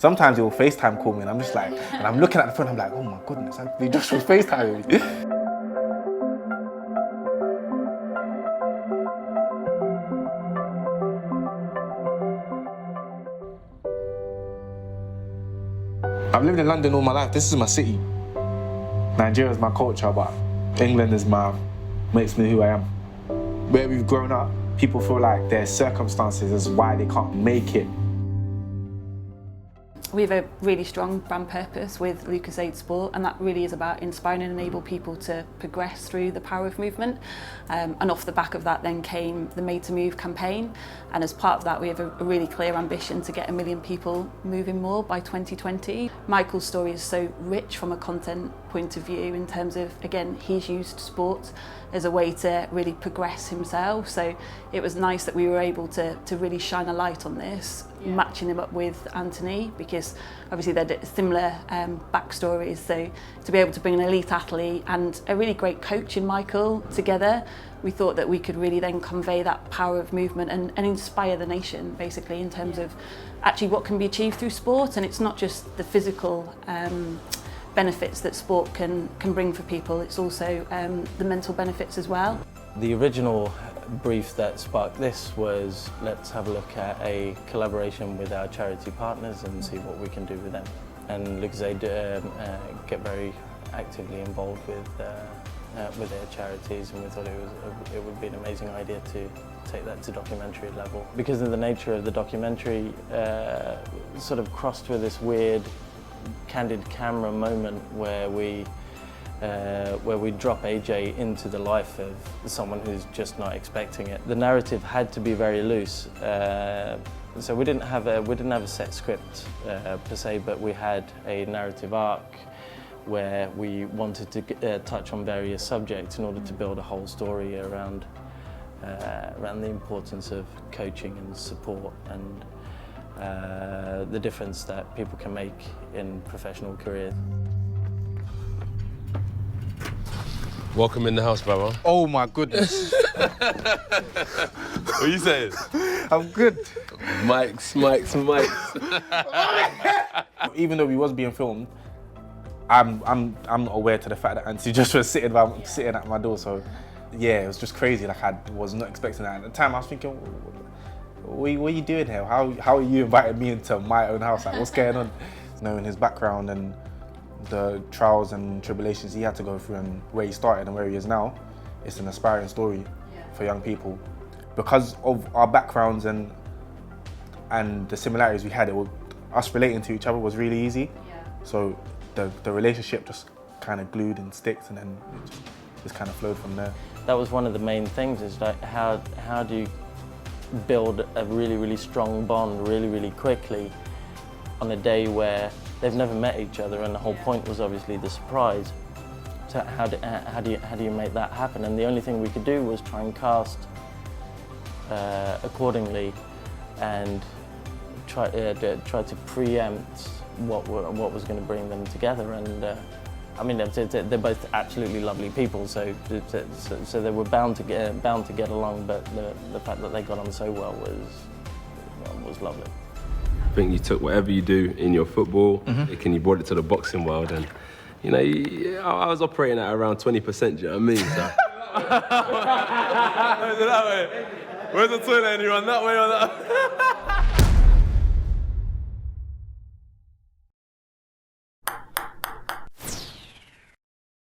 Sometimes he'll FaceTime call me and I'm just like, and I'm looking at the phone, I'm like, oh my goodness, Anthony Joshua's FaceTiming me. I've lived in London all my life. This is my city. Nigeria is my culture, but England makes me who I am. Where we've grown up, people feel like their circumstances is why they can't make it. We have a really strong brand purpose with Lucozade Sport, and that really is about inspiring and enable people to progress through the power of movement. And off the back of that then came the Made to Move campaign. And as part of that, we have a really clear ambition to get 1 million people moving more by 2020. Michael's story is so rich from a content point of view in terms of, again, he's used sport as a way to really progress himself. So it was nice that we were able to really shine a light on this, matching him up with Anthony, because obviously they're similar backstories. So to be able to bring an elite athlete and a really great coach in Michael together, we thought that we could really then convey that power of movement and inspire the nation, basically, in terms of actually what can be achieved through sport. And it's not just the physical benefits that sport can bring for people, it's also the mental benefits as well. The original brief that sparked this was, let's have a look at a collaboration with our charity partners and see what we can do with them. And Lucozade get very actively involved with their charities, and we thought it would be an amazing idea to take that to documentary level. Because of the nature of the documentary, sort of crossed with this weird candid camera moment where we drop AJ into the life of someone who's just not expecting it. The narrative had to be very loose, so we didn't have a set script per se, but we had a narrative arc where we wanted to touch on various subjects in order to build a whole story around the importance of coaching and support and the difference that people can make in professional careers. Welcome in the house, brother. Oh my goodness. What are you saying? I'm good. Mics. Even though we was being filmed, I'm not aware to the fact that Anthony Joshua was sitting at my door. So yeah, it was just crazy. Like, I was not expecting that. At the time I was thinking, what are you doing here? How are you inviting me into my own house? Like, what's going on? Knowing his background and the trials and tribulations he had to go through and where he started and where he is now, it's an inspiring story for young people. Because of our backgrounds and the similarities we had, us relating to each other was really easy. So the relationship just kind of glued and sticked, and then it just kind of flowed from there. That was one of the main things, is like how do you build a really, really strong bond really, really quickly on a day where they've never met each other, and the whole point was obviously the surprise. So how do you make that happen? And the only thing we could do was try and cast accordingly and try to preempt what was going to bring them together. And I mean, they're both absolutely lovely people, so they were bound to get along. But the fact that they got on so well was lovely. I think you took whatever you do in your football, and you brought it to the boxing world, and you know, I was operating at around 20%. Do you know what I mean? So. Is it that way? Where's the toilet? Anyone that way or that?